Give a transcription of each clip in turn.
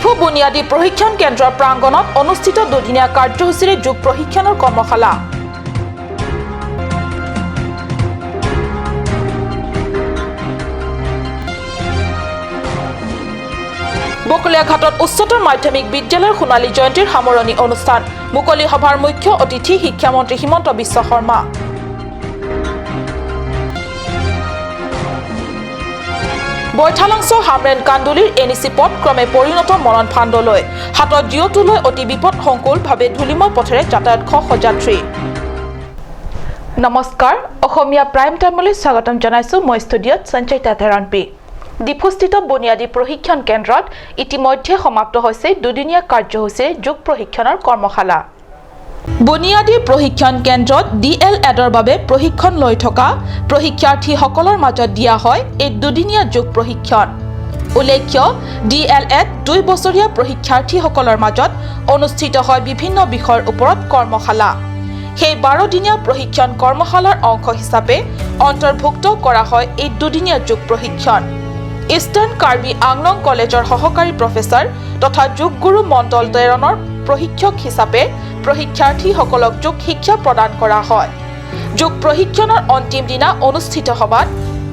ডিফু বুনিয়াদী প্ৰশিক্ষণ কেন্দ্ৰৰ প্ৰাংগণত অনুষ্ঠিত দুদিনীয়া কাৰ্যসূচীৰে যোগ প্ৰশিক্ষণৰ কৰ্মশালা। বকলিয়াঘাটত উচ্চতৰ মাধ্যমিক বিদ্যালয়ৰ সোণালী জয়ন্তীৰ সামৰণি অনুষ্ঠান। মুকলি সভাৰ মুখ্য অতিথি শিক্ষামন্ত্ৰী হিমন্ত বিশ্ব শৰ্মা। বৈঠালাংশ হামৰেন কান্দুলিৰ এনিচি পথ ক্ৰমে পৰিণত মনন ফাণ্ডলৈ। হাতত জিঅ'টো লৈ অতি বিপদ সংকুলভাৱে ধূলিময় পথেৰে যাতায়াত সহযাত্ৰী। নমস্কাৰ, অসমীয়া প্ৰাইম টাইমলৈ স্বাগতম জনাইছোঁ। মই ষ্টুডিঅ'ত সঞ্চয়িতা থেৰাপী। ডিফুস্থিত বুনিয়াদী প্ৰশিক্ষণ কেন্দ্ৰত ইতিমধ্যে সমাপ্ত হৈছে দুদিনীয়া কাৰ্যসূচীৰ যোগ প্ৰশিক্ষণৰ কৰ্মশালা। বুনিয়াদী প্ৰশিক্ষণ কেন্দ্ৰত DLEDৰ বাবে প্ৰশিক্ষণ লৈ থকা প্ৰশিক্ষাৰ্থীসকলৰ মাজত দিয়া হয় এই দুদিনীয়া যোগ প্ৰশিক্ষণ। উল্লেখ্য, DLED 2 বছৰীয়া প্ৰশিক্ষাৰ্থীসকলৰ মাজত অনুষ্ঠিত হয় বিভিন্ন বিষয়ৰ ওপৰত কৰ্মশালা। সেই 12 দিনীয়া প্ৰশিক্ষণ কৰ্মশালাৰ অংশ হিচাপে অন্তৰ্ভুক্ত কৰা হয় এই দুদিনীয়া যোগ প্ৰশিক্ষণ। ইষ্টাৰ্ণ কাৰ্বি আংলং কলেজৰ সহকাৰী প্ৰফেচাৰ তথা যোগগুৰু মণ্ডল তেৰণৰ প্ৰশিক্ষক হিচাপে প্ৰশিক্ষাৰ্থীসকলক যোগ শিক্ষা প্ৰদান কৰা হয়। যোগ প্ৰশিক্ষণৰ অন্তিম দিনা অনুষ্ঠিত সভাত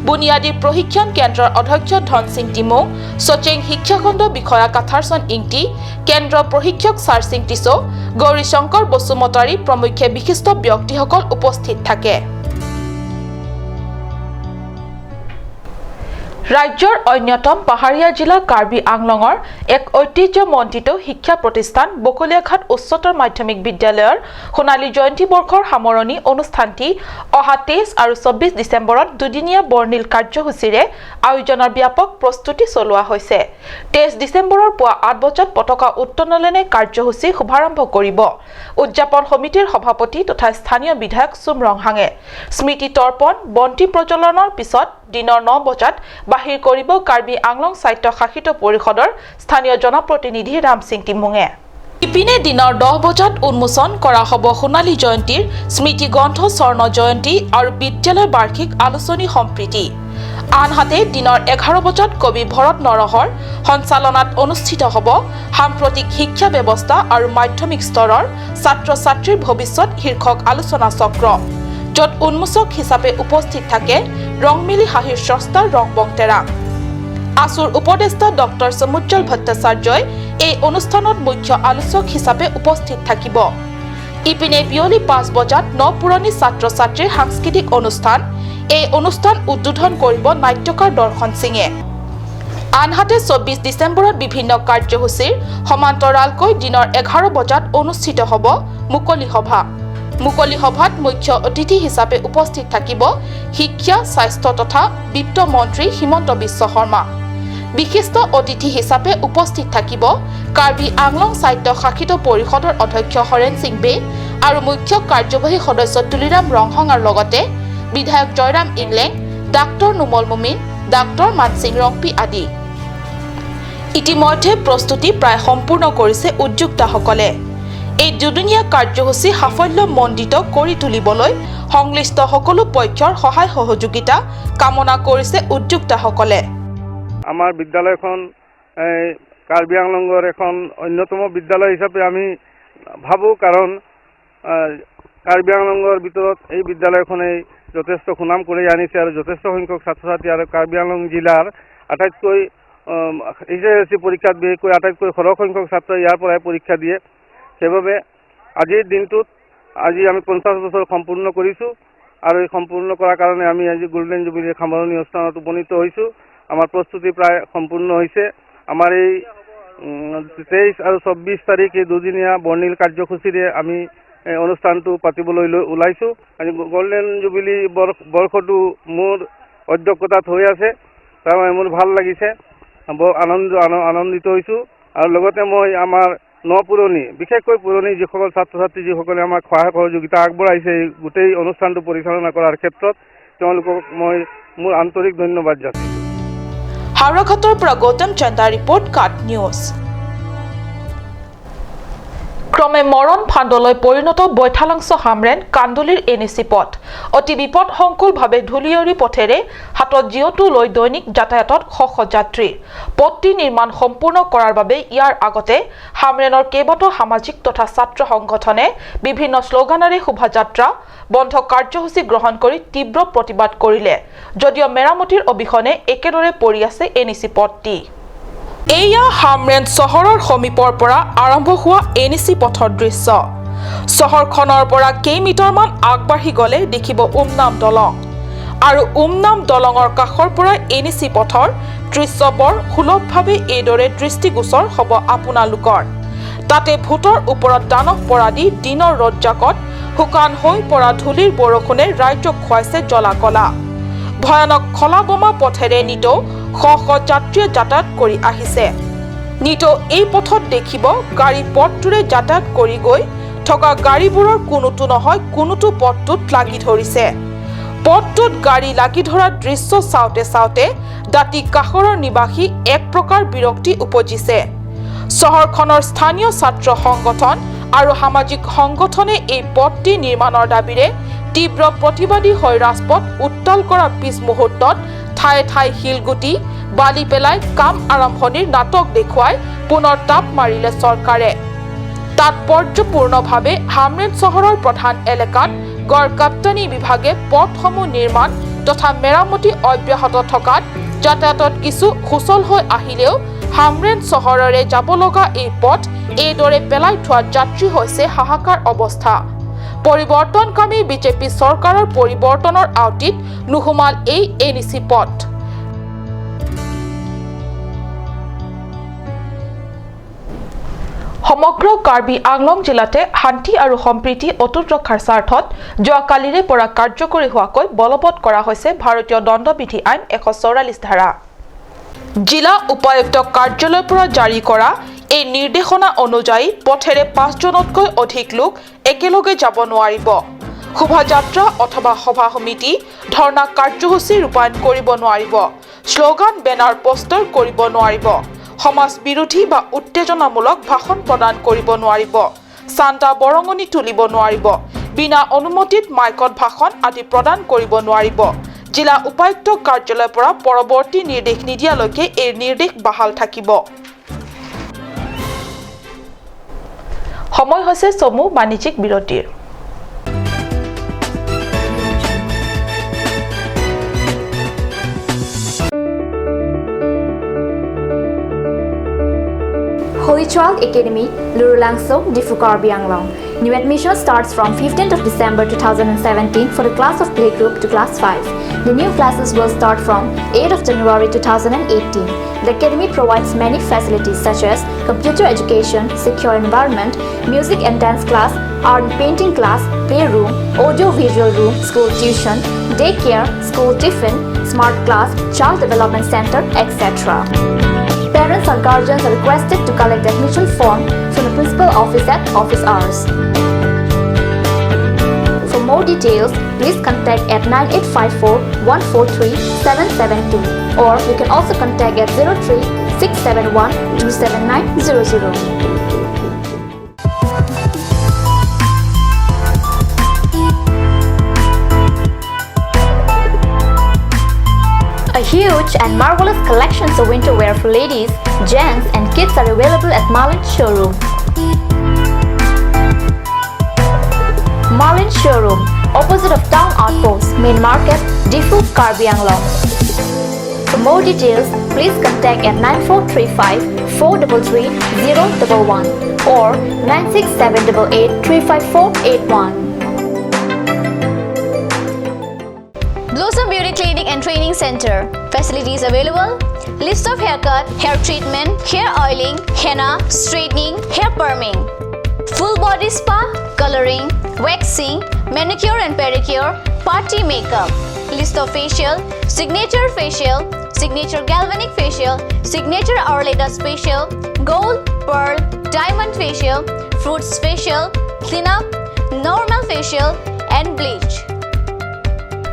বুনিয়াদী প্ৰশিক্ষণ কেন্দ্ৰৰ অধ্যক্ষ ধন সিং টিমৌ, সচিং শিক্ষাখণ্ড বিষয়া কাথাৰচন ইংটি, কেন্দ্ৰৰ প্ৰশিক্ষক চাৰসিং টিছো, গৌৰী শংকৰ বসুমতাৰী প্ৰমুখ্যে বিশিষ্ট ব্যক্তিসকল উপস্থিত থাকে। ৰাজ্যৰ অন্যতম পাহাৰীয়া জিলা কাৰ্বি আংলঙৰ এক ঐতিহ্যমণ্ডিত শিক্ষা প্ৰতিষ্ঠান বকলিয়াঘাট উচ্চতৰ মাধ্যমিক বিদ্যালয়ৰ সোণালী জয়ন্তী বৰ্ষৰ সামৰণি অনুষ্ঠানটি অহা 23 আৰু 24 ডিচেম্বৰত দুদিনীয়া বৰ্ণিল কাৰ্যসূচীৰে আয়োজনৰ ব্যাপক প্ৰস্তুতি চলোৱা হৈছে। 23 ডিচেম্বৰৰ পুৱা 8 বজাত পতাকা উত্তোলনেৰে কাৰ্যসূচী শুভাৰম্ভ কৰিব উদযাপন সমিতিৰ সভাপতি তথা স্থানীয় বিধায়ক চুমৰংহাঙে। স্মৃতি তৰ্পণ বন্তি প্ৰজ্বলনৰ পিছত দিনৰ 9 বজাত বাহিৰ কৰিব কাৰ্বি আংলং স্বায়ত্তশাসিত পৰিষদৰ স্থানীয় জনপ্ৰতিনিধি ৰাম সিং টিমুঙে। ইপিনে দিনৰ 10 বজাত উন্মোচন কৰা হ'ব সোণালী জয়ন্তীৰ স্মৃতি গ্ৰন্থ স্বৰ্ণ জয়ন্তী আৰু বিদ্যালয়ৰ বাৰ্ষিক আলোচনী সম্প্ৰীতি। আনহাতে দিনৰ 11 বজাত কবি ভৰত নৰহৰ সঞ্চালনাত অনুষ্ঠিত হ'ব সাম্প্ৰতিক শিক্ষা ব্যৱস্থা আৰু মাধ্যমিক স্তৰৰ ছাত্ৰ ছাত্ৰীৰ ভৱিষ্যত শীৰ্ষক আলোচনা চক্ৰ, য'ত উন্মোচক হিচাপে উপস্থিত থাকে ৰংমিলি হাঁহিৰ স্ৰষ্টা ৰংবং তেৰাং। আছুৰ উপদেষ্টা ডক্টৰ সমুজ্জ্বল ভট্টাচাৰ্যই এই অনুষ্ঠানত মুখ্য আলোচক হিচাপে উপস্থিত থাকিব। ইপিনে বিয়লি 5 বজাত নপুৰণি ছাত্ৰ ছাত্ৰীৰ সাংস্কৃতিক অনুষ্ঠান। এই অনুষ্ঠান উদ্বোধন কৰিব নাট্যকাৰ দৰ্শন সিঙে। আনহাতে 24 ডিচেম্বৰত বিভিন্ন কাৰ্যসূচীৰ সমান্তৰালকৈ দিনৰ 11 বজাত অনুষ্ঠিত হ'ব মুকলি সভা। মুকলি সভাত মুখ্য অতিথি হিচাপে উপস্থিত থাকিব শিক্ষা, স্বাস্থ্য তথা বিত্ত মন্ত্ৰী হিমন্ত বিশ্ব শৰ্মা। বিশিষ্ট অতিথি হিচাপে উপস্থিত থাকিব কাৰ্বি আংলং স্বায়ত্তশাসিত পৰিষদৰ অধ্যক্ষ হৰেণ সিং বে আৰু মুখ্য কাৰ্যবাহী সদস্য তুলিৰাম ৰংহঙৰ লগতে বিধায়ক জয়ৰাম ইংলেং, ডাক্তৰ নুমল মুমিন, ডাক্তৰ মানসিং ৰংপি আদি। ইতিমধ্যে প্ৰস্তুতি প্ৰায় সম্পূৰ্ণ কৰিছে উদ্যোক্তাসকলে। এই দুদিনীয়া কাৰ্যসূচী সাফল্যমণ্ডিত কৰি তুলিবলৈ সংশ্লিষ্ট সকলো পক্ষৰ সহায় সহযোগিতা কামনা কৰিছে উদ্যোক্তাসকলে। আমাৰ বিদ্যালয়খন কাৰ্বি আংলঙৰ এখন অন্যতম বিদ্যালয় হিচাপে আমি ভাবোঁ, কাৰণ কাৰ্বি আংলঙৰ ভিতৰত এই বিদ্যালয়খনে যথেষ্ট সুনাম কৰি আনিছে আৰু যথেষ্ট সংখ্যক ছাত্ৰ ছাত্ৰী আৰু কাৰ্বি আংলং জিলাৰ আটাইতকৈ HSC পৰীক্ষাত বিশেষকৈ আটাইতকৈ সৰহ সংখ্যক ছাত্ৰই ইয়াৰ পৰাই পৰীক্ষা দিয়ে। সেইবাবে আজিৰ দিনটোত আজি আমি 50 বছৰ সম্পূৰ্ণ কৰিছোঁ আৰু এই সম্পূৰ্ণ কৰাৰ কাৰণে আমি আজি গোল্ডেন জুবিলীৰ সামৰণি অনুষ্ঠানত উপনীত হৈছোঁ। আমাৰ প্ৰস্তুতি প্ৰায় সম্পূৰ্ণ হৈছে। আমাৰ এই 23 আৰু 24 তাৰিখ এই দুদিনীয়া বৰ্ণিল কাৰ্যসূচীৰে আমি অনুষ্ঠানটো পাতিবলৈ ওলাইছোঁ। আজি গোল্ডেন জুবিলী বৰ্ষটো মোৰ অধ্যক্ষতাত হৈ আছে, তাৰ মোৰ ভাল লাগিছে, বৰ আনন্দিত হৈছোঁ। আৰু লগতে মই আমাৰ নপুৰণি বিশেষকৈ পুৰণি যিসকল ছাত্ৰ ছাত্ৰী যিসকলে আমাক সহায় সহযোগিতা আগবঢ়াইছে এই গোটেই অনুষ্ঠানটো পৰিচালনা কৰাৰ ক্ষেত্ৰত তেওঁলোকক মই মোৰ আন্তৰিক ধন্যবাদ যাচিছোঁ। হাওড়াঘাটৰ পৰা গৌতম চন্দাৰ ৰিপৰ্ট, কাট নিউজ। ক্ৰমে মৰণ ফান্দলৈ পৰিণত বৈঠালাংশ হামৰেন কান্দুলিৰ এনএচি পথ অতি বিপদসংকুলভাৱে ধূলিয়ৰী পথেৰে হাতত জিঅটো লৈ দৈনিক যাতায়াতত শ যাত্ৰীৰ পথটি নিৰ্মাণ সম্পূৰ্ণ কৰাৰ বাবে ইয়াৰ আগতে হামৰেনৰ কেইবাটাও সামাজিক তথা ছাত্ৰ সংগঠনে বিভিন্ন শ্লোগানেৰে শোভাযাত্ৰা বন্ধ কাৰ্যসূচী গ্ৰহণ কৰি তীব্ৰ প্ৰতিবাদ কৰিলে যদিও মেৰামতিৰ অবিহনে একেদৰে পৰি আছে এনএচি পথটি এয়া হামৰেন চহৰৰ সমীপৰ পৰা আৰম্ভ হোৱা এনএচি পথৰ দৃশ্য চহৰখনৰ পৰা কেইমিটাৰমান আগবাঢ়ি গলে দেখিব উমনাম দলং আৰু উমনাম দলঙৰ কাষৰ পৰা এনএচি পথৰ দৃশ্য বৰ সুলভভাৱে এইদৰে দৃষ্টিগোচৰ হ'ব আপোনালোকৰ তাতে ভূতৰ ওপৰত দানৱ পৰা দি দিনৰ ৰ'দজাকত শুকান হৈ পৰা ধূলিৰ বৰষুণে ৰাজ্যক খুৱাইছে জ্বলা-কলা ভয়ানক খলা বোমা পথেৰে নিতৌ শ যাত্ৰীয়ে যাতায়াত কৰি আহিছে নিতৌ এই পথত দেখিব গাড়ী পথটোৰে যাতায়াত কৰি গৈ থকা গাড়ীবোৰৰ কোনোটো নহয় কোনোটো পথটোত লাগি ধৰিছে পথটোত গাড়ী লাগি ধৰাৰ দৃশ্য চাওঁতে চাওঁতে দাঁতি কাষৰৰ নিবাসী এক প্ৰকাৰ বিৰক্তি উপজিছে চহৰখনৰ স্থানীয় ছাত্ৰ সংগঠন আৰু সামাজিক সংগঠনে এই পথটি নিৰ্মাণৰ দাবীৰে তীব্ৰ প্ৰতিবাদী হৈ ৰাজপথ উত্তাল কৰা পিছ মুহূৰ্তত ঠায়ে ঠায়ে শিলগুটি বালি পেলাই কাম আৰম্ভণিৰ নাটক দেখুৱাই পুনৰ তাপ মাৰিলে চৰকাৰে তাৎপৰ্যপূৰ্ণভাৱে হামৰেন চহৰৰ প্ৰধান এলেকাত গড় কাপ্তানি বিভাগে পথসমূহ নিৰ্মাণ তথা মেৰামতি অব্যাহত থকাত যাতায়াতত কিছু সুচল হৈ আহিলেও হামৰেন চহৰৰে যাব লগা এই পথ এইদৰে পেলাই থোৱা যাত্ৰী হৈছে হাহাকাৰ অৱস্থা পৰিৱৰ্তনকামী বিজেপি চৰকাৰৰ পৰিৱৰ্তনৰ আউটিত নুহুমাল এই এনএচি পথ সমগ্ৰ কাৰ্বি আংলং জিলাতে শান্তি আৰু সম্প্ৰীতি অটুট ৰখাৰ স্বাৰ্থত যোৱাকালিৰে পৰা কাৰ্যকৰী হোৱাকৈ বলবৎ কৰা হৈছে ভাৰতীয় দণ্ডবিধি আইন 144 ধাৰা জিলা উপায়ুক্ত কাৰ্যালয়ৰ পৰা জাৰি কৰা এই নিৰ্দেশনা অনুযায়ী পথেৰে 5 জনতকৈ অধিক লোক একেলগে যাব নোৱাৰিব শোভাযাত্ৰা অথবা সভা সমিতি ধৰ্ণা কাৰ্যসূচী ৰূপায়ণ কৰিব নোৱাৰিব শ্লোগান বেনাৰ পোষ্টাৰ কৰিব নোৱাৰিব সমাজ বিৰোধী বা উত্তেজনামূলক ভাষণ প্ৰদান কৰিব নোৱাৰিব চান্দা বৰঙণি তুলিব নোৱাৰিব বিনা অনুমতিত মাইকত ভাষণ আদি প্ৰদান কৰিব নোৱাৰিব জিলা উপায়ুক্ত কাৰ্যালয়ৰ পৰা পৰৱৰ্তী নিৰ্দেশ নিদিয়ালৈকে এই নিৰ্দেশ বাহাল থাকিব সময় হৈছে চমু বাণিজ্যিক বিৰতিৰ Holy Child Academy, Lurulangso, Difu Karbi Anglong. New admission starts from 15th of December 2017 for the class of playgroup to class 5. The new classes will start from 8th of January 2018. The academy provides many facilities such as computer education, secure environment, music and dance class, art and painting class, playroom, audio-visual room, school tuition, daycare, school tiffin, smart class, child development center, etc. Parents or guardians are requested to collect the admission form from the principal office at office hours. For more details, please contact at 9854-143-772 or you can also contact at 03-671-27900. A huge and marvelous collections of winter wear for ladies, gents and kids are available at Marlin Showroom. Marlin Showroom, opposite of Town Outpost, Main Market, Difu, Karbi Anglong. For more details, please contact at 9435-433-011 or 96788-35481. Blossom Beauty Clinic and Training Center. Facilities available: list of haircut, hair treatment, hair oiling, henna, straightening, hair perming, full body spa, coloring, waxing, manicure and pedicure, party makeup. List of facial: signature galvanic facial, signature Auraleda facial, gold, pearl, diamond facial, fruits facial, cleanup, normal facial and bleach.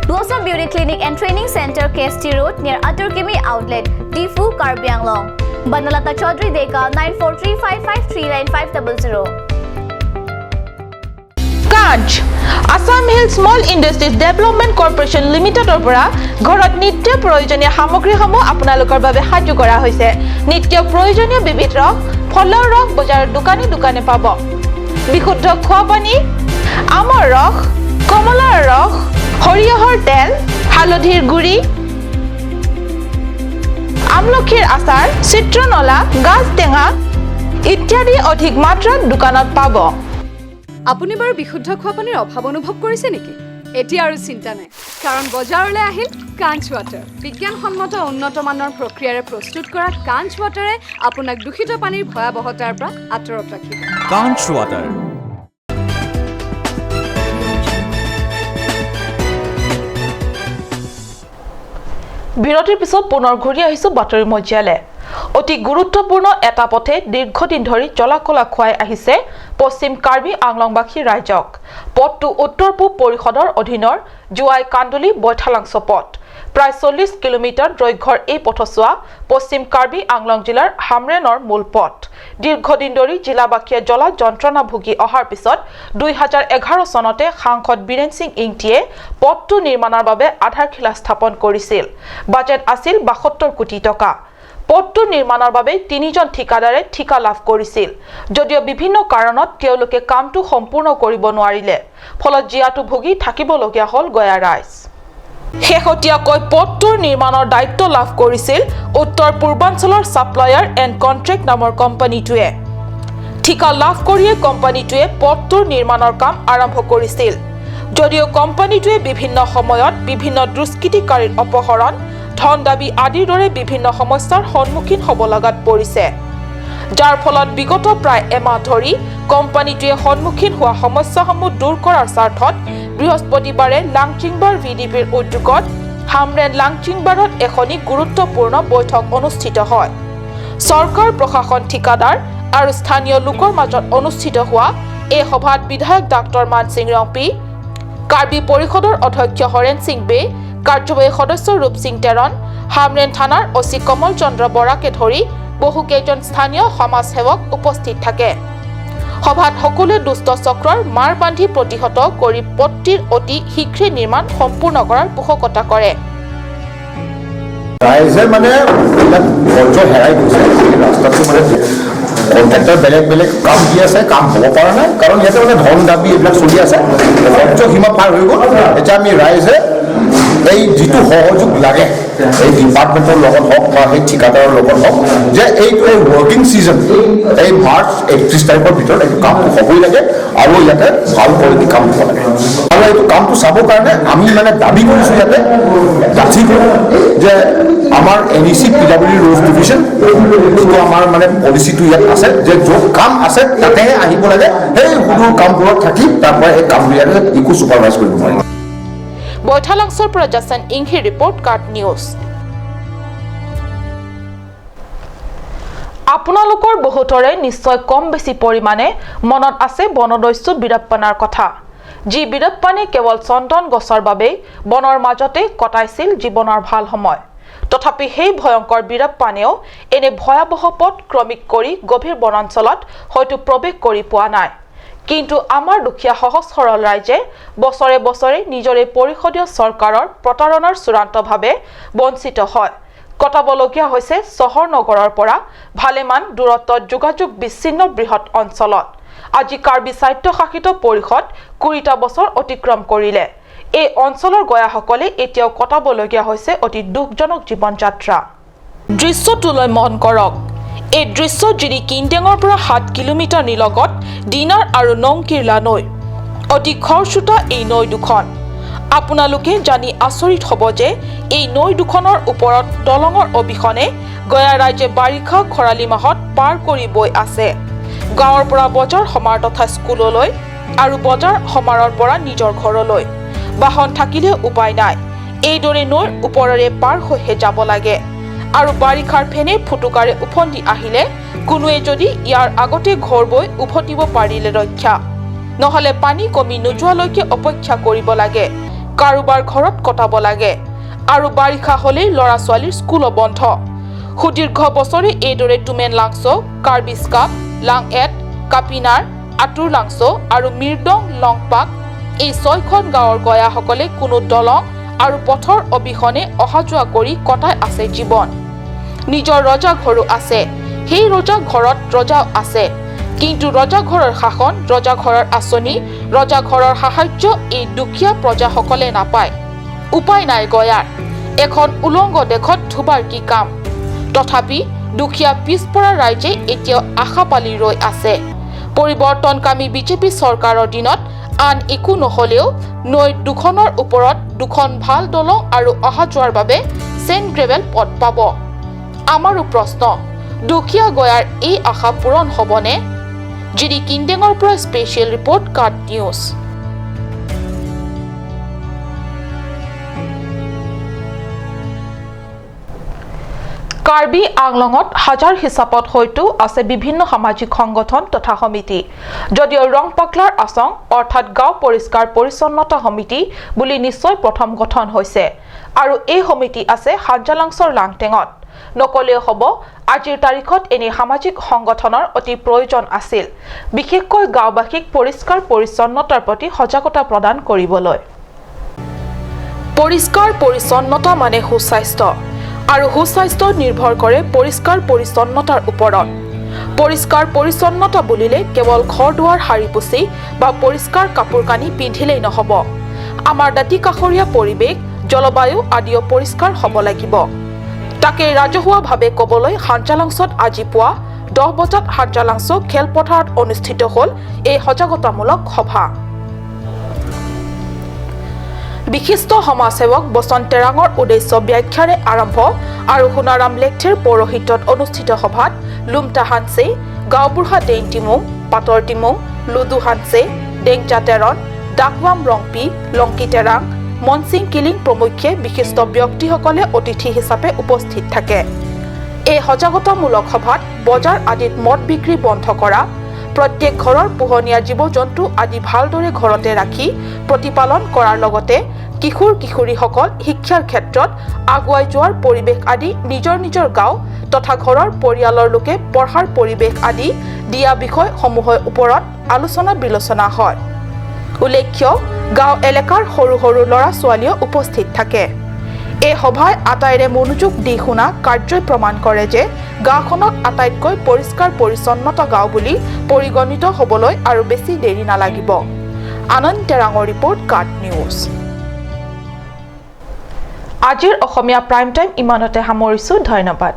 Blossom Beauty Clinic and Training Center, KST Road near Atur Kimi Outlet, Difu, Karbi Anglong. Banalata Chaudhary Deka 9435539500. কাঞ্চ Assam hill small industries development corporation লিমিটেডৰ পৰা ঘৰত নিত্য প্ৰয়োজনীয় সামগ্ৰীসমূহ আপোনালোকৰ বাবে সাজু কৰা হৈছে নিত্য প্ৰয়োজনীয় বিবিধ ৰস ফলৰ ৰস বজাৰৰ দোকানে দোকানে পাব বিশুদ্ধ খোৱা পানী আমৰ ৰস কমলাৰ ৰস সৰিয়হৰ তেল হালধিৰ গুড়ি আমলখিৰ আচাৰ চিত্ৰনলা গাজ টেঙা ইত্যাদি অধিক মাত্ৰাত দোকানত পাব আপুনি বাৰু বিশুদ্ধ খোৱা পানীৰ অভাৱ অনুভৱ কৰিছে নেকি এতিয়া আৰু চিন্তা নাই কাৰণ বজাৰলৈ আহিল কাঞ্চ ৱাটাৰ বিজ্ঞানসন্মত উন্নত মানৰ প্ৰক্ৰিয়াৰে প্ৰস্তুত কৰা কাঞ্চ ৱাটাৰে আপোনাক দূষিত পানীৰ ভয়াৱহতাৰ পৰা আঁতৰত ৰাখিব কাঞ্চ ৱাটাৰ বিৰতিৰ পিছত পুনৰ ঘূৰি আহিছো বাতৰি মজিয়ালে অতি গুৰুত্বপূৰ্ণ এটা পথে দীৰ্ঘদিন ধৰি চলাচল খুৱাই আহিছে পশ্চিম কাৰ্বি আংলংবাসী ৰাইজক পথটো উত্তৰ পূব পৰিষদৰ অধীনৰ জুৱাই কান্দুলি বৈঠালাংছ পথ প্ৰায় 40 কিলোমিটাৰ দৈৰ্ঘ্যৰ এই পথছোৱা পশ্চিম কাৰ্বি আংলং জিলাৰ হামৰেনৰ মূল পথ দীৰ্ঘদিন ধৰি জিলাবাসীয়ে জলা যন্ত্ৰণা ভুগি অহাৰ পিছত 2011 চনতে সাংসদ বীৰেন সিং ইংটিয়ে পথটো নিৰ্মাণৰ বাবে আধাৰশিলা স্থাপন কৰিছিল বাজেট আছিল 72 কোটি টকা পথটো নিৰ্মাণৰ বাবে 3জন ঠিকাদাৰে ঠিকা লাভ কৰিছিল যদিও বিভিন্ন কাৰণত তেওঁলোকে কামটো সম্পূৰ্ণ কৰিব নোৱাৰিলে ফলত জিয়াটো ভুগি থাকিবলগীয়া হ'ল গয়া ৰাইজ শেহতীয়াকৈ পথটোৰ নিৰ্মাণৰ দায়িত্ব লাভ কৰিছিল উত্তৰ পূৰ্বাঞ্চলৰ ছাপ্লায়াৰ এণ্ড কণ্ট্ৰেক্ট নামৰ কোম্পানীটোৱে ঠিকা লাভ কৰিয়ে কোম্পানীটোৱে পথটোৰ নিৰ্মাণৰ কাম আৰম্ভ কৰিছিল যদিও কোম্পানীটোৱে বিভিন্ন সময়ত বিভিন্ন দুষ্কৃতিকাৰীৰ অপহৰণ ধন দাবী আদিৰ দৰে বিভিন্ন সমস্যাৰ সন্মুখীন হ'ব লগাত পৰিছে যাৰ ফলত বিগত প্ৰায় এমাহ ধৰি কোম্পানীটোৱে সন্মুখীন হোৱা সমস্যাসমূহ দূৰ কৰাৰ স্বাৰ্থত বৃহস্পতিবাৰে লাংচিংবাৰ ভিডিপিৰ উদ্যোগত হামৰেন লাংচিংবাৰত এখনি গুৰুত্বপূৰ্ণ বৈঠক অনুষ্ঠিত হয় চৰকাৰ প্ৰশাসন ঠিকাদাৰ আৰু স্থানীয় লোকৰ মাজত অনুষ্ঠিত হোৱা এই সভাত বিধায়ক ডাক্তৰ মানসিং ৰংপি কাৰ্বি পৰিষদৰ অধ্যক্ষ হৰেন সিং বে কাৰ্যবাহী সদস্য ৰূপ সিং তেৰণ হামৰেন থানাৰ অচি কমল চন্দ্ৰ বৰাকে ধৰি বহু কেইজন স্থানীয় সমাজ সেৱক উপস্থিত থাকে সভাত সকলোৱে দুষ্ট চক্ৰৰ মাৰ বান্ধি প্ৰতিহত কৰি পথটিৰ অতি শীঘ্ৰে নিৰ্মাণ সম্পূৰ্ণ কৰাৰ পোষকতা কৰে ৰাইজে মানে ধৈৰ্য হেৰাই গৈছে ৰাস্তাটো মানে কণ্ট্ৰেক্টৰ বেলেগ কাম দি আছে কাম হ'ব পৰা নাই কাৰণ ইয়াতে মানে ধন দাবী এইবিলাক চলি আছে ধৈৰ্য সীমা পাৰ হৈ গ'ল এতিয়া আমি ৰাইজে এই যিটো সহযোগ লাগে এই ডিপাৰ্টমেণ্টৰ লগত হওক বা সেই ঠিকাদাৰৰ লগত হওক যে এইটো এই ৱৰ্কিং ছিজন এই মাৰ্চ 31 তাৰিখৰ ভিতৰত এইটো কামটো হ'বই লাগে আৰু ইয়াতে ভাল কোৱালিটি কাম হ'ব লাগে আৰু এইটো কামটো চাবৰ কাৰণে আমি মানে দাবী কৰিছোঁ ইয়াতে ডাঠি যে আমাৰ NEC PWD ৰোজ ডিভিজন যিটো আমাৰ মানে পলিচিটো ইয়াত আছে যে য'ত কাম আছে তাতেহে আহিব লাগে সেই সৰু কামবোৰত থাকি তাৰ পৰা এই কামবিলাকে একো ছুপাৰভাইজ কৰিব নোৱাৰে বৈঠালাংছৰ পৰা জাছন ইংহি ৰিপৰ্ট কাৰ্ড নিউজ আপোনালোকৰ বহুতৰে নিশ্চয় কম বেছি পৰিমাণে মনত আছে বনদস্যু বীৰপ্পানাৰ কথা যি বীৰপ্পানে কেৱল চন্দন গছৰ বাবে বনৰ মাজতে কটাইছিল জীৱনৰ ভাল সময় তথাপি সেই ভয়ংকৰ বীৰপ্পানেও এনে ভয়াবহ পথ ক্ৰমিক কৰি গভীৰ বনাঞ্চলত হয়তো প্ৰৱেশ কৰি পোৱা নাই কিন্তু আমাৰ দুখীয়া সহজ সৰল ৰাইজে বছৰে বছৰে নিজৰে পৰিষদীয় চৰকাৰৰ প্ৰতাৰণাৰ চূড়ান্তভাৱে বঞ্চিত হয় কটাবলগীয়া হৈছে চহৰ নগৰৰ পৰা ভালেমান দূৰত্বত যোগাযোগ বিচ্ছিন্ন বৃহৎ অঞ্চলত আজি কাৰ্বি স্বায়ত্তশাসিত পৰিষদ 20টা বছৰ অতিক্ৰম কৰিলে এই অঞ্চলৰ গয়াসকলে এতিয়াও কটাবলগীয়া হৈছে অতি দুখজনক জীৱন যাত্ৰা দৃশ্যটোলৈ মন কৰক এই দৃশ্য জিৰি কিনটেঙৰ পৰা 7 কিলোমিটাৰ নিলগত দিনাৰ আৰু নংকিৰলা নৈ অতি খৰচুটা এই নৈ দুখন আপোনালোকে জানি আচৰিত হ'ব যে এই নৈ দুখনৰ ওপৰত দলঙৰ অবিহনে গয়া ৰাজ্যে বাৰিষা খৰালি মাহত পাৰ কৰি বৈ আছে গাঁৱৰ পৰা বজাৰ সমাৰ তথা স্কুললৈ আৰু বজাৰ সমাৰৰ পৰা নিজৰ ঘৰলৈ বাহন থাকিলে উপায় নাই এইদৰে নৈৰ ওপৰেৰে পাৰ হৈহে যাব লাগে আৰু বাৰিষাৰ ফেনে ফুটুকাৰে উফন্দি আহিলে কোনোৱে যদি ইয়াৰ আগতে ঘৰ বৈ উভতিব পাৰিলে ৰক্ষা নহলে পানী কমি নোযোৱালৈকে অপেক্ষা কৰিব লাগে কাৰোবাৰ ঘৰত কটাব লাগে আৰু বাৰিষা হলে লৰা ছোৱালীৰ স্কুল বন্ধ সুদীৰ্ঘ বছৰে এইদৰে টুমেন লাংছ কাৰ্বি স্কাপ লাং এট কাপিনাৰ আতুৰলাংছো আৰু মিৰ্দং লংপাক এই 6খন গাঁৱৰ গয়াসকলে কোনো দলং আৰু পথৰ অবিহনে অহা যোৱা কৰি কটাই আছে জীৱন। নিজৰ ৰজা ঘৰো আছে, সেই ৰজা ঘৰত ৰজাও আছে, কিন্তু ৰজা ঘৰৰ শাসন, ৰজা ঘৰৰ আঁচনি, ৰজা ঘৰৰ সাহায্য এই দুখীয়া প্ৰজাসকলে নাপায়। উপায় নাই গয়াৰ, এখন উলংগ দেশত ধুবাৰ কি কাম। তথাপি দুখীয়া পিছপৰা ৰাইজে এতিয়াও আশা পালি ৰৈ আছে। পৰিৱৰ্তনকামী বিজেপি চৰকাৰৰ দিনত আন একো নহলেও নৈ দুখনৰ ওপৰত দুখন ভাল দলং আৰু অহা যোৱাৰ বাবে চেণ্ট গ্ৰেভেল পথ পাব। আমাৰো প্ৰশ্ন, দুখীয়া গয়াৰ এই আশা পূৰণ হ'বনে? জিডি কিন্ডেঙৰ পৰা special report, card news. Karbi আংলঙত হাজাৰ হিচাপত হয়তো আছে বিভিন্ন সামাজিক সংগঠন তথা সমিতি। যদিও ৰং পাকলাৰ আচং অৰ্থাৎ গাঁও পৰিষ্কাৰ পৰিচ্ছন্নতা সমিতি বুলি নিশ্চয় প্ৰথম গঠন হৈছে আৰু এই সমিতি আছে হাঞ্জালাংছৰ লাংটেঙত। নকলেও হ'ব, আজিৰ তাৰিখত এনে সামাজিক সংগঠনৰ অতি প্ৰয়োজন আছিল, বিশেষকৈ গাঁওবাসীক পৰিষ্কাৰ পৰিচ্ছন্নতাৰ প্ৰতি সজাগতা প্ৰদান কৰিবলৈ। পৰিষ্কাৰ পৰিচ্ছন্নতা মানে সুস্বাস্থ্য, আৰু সুস্বাস্থ্য নিৰ্ভৰ কৰে পৰিষ্কাৰ পৰিচ্ছন্নতাৰ ওপৰত। পৰিষ্কাৰ পৰিচ্ছন্নতা বুলিলে কেৱল ঘৰ দুৱাৰ সাৰি পুচি বা পৰিষ্কাৰ কাপোৰ কানি পিন্ধিলেই নহ'ব। আমাৰ দাঁতি কাষৰীয়া পৰিৱেশ, জলবায়ু আদিও পৰিষ্কাৰ হ'ব লাগিব। তাকে ৰাজহুৱাভাৱে ক'বলৈ হাঞ্জালাংছত আজি পুৱা 10 বজাত হাঞ্জালাংছ খেলপথাৰত অনুষ্ঠিত হ'ল এই সজাগতামূলক সভা। বিশিষ্ট সমাজসেৱক বসন্ত তেৰাঙৰ উদ্দেশ্য ব্যাখ্যাৰে আৰম্ভ আৰু সোণাৰাম লেকথিৰ পৌৰোহিত্যত অনুষ্ঠিত সভাত লুমটা হানছে, গাঁওবুঢ়া ডেইন টিমুং, পাটৰ টিমুং, লুডু হানছে, ডেংজা তেৰণ, ডাকৱাম ৰংপি, লংকি তেৰাং, মনসিং কিলিং প্ৰমুখ্যে বিশিষ্ট ব্যক্তিসকলে অতিথি হিচাপে উপস্থিত থাকে। এই সজাগতামূলক সভাত বজাৰ আদিত মদ বিক্ৰী বন্ধ কৰা, প্ৰত্যেক ঘৰৰ পোহনীয়া জীৱ জন্তু আদি ভালদৰে ঘৰতে ৰাখি প্ৰতিপালন কৰাৰ লগতে কিশোৰ কিশোৰীসকল শিক্ষাৰ ক্ষেত্ৰত আগুৱাই যোৱাৰ পৰিৱেশ আদি নিজৰ নিজৰ গাঁও তথা ঘৰৰ পৰিয়ালৰ লোকে পঢ়াৰ পৰিৱেশ আদি দিয়া বিষয়সমূহৰ ওপৰত আলোচনা বিলোচনা হয়। উল্লেখ্য, গাঁও এলেকাৰ সৰু সৰু ল'ৰা ছোৱালীও উপস্থিত থাকে। এই সভাই আটাইৰে মনোযোগ দি শুনা কাৰ্যই প্ৰমাণ কৰে যে গাঁওখনক আটাইতকৈ পৰিষ্কাৰ পৰিচ্ছন্নতা গাঁও বুলি পৰিগণিত হ'বলৈ আৰু বেছি দেৰি নালাগিব। আনন্দ তেৰাঙৰ ৰিপৰ্ট, কাৰ্ড নিউজ। আজিৰ অসমীয়া প্ৰাইম টাইম ইমানতে সামৰিছোঁ। ধন্যবাদ।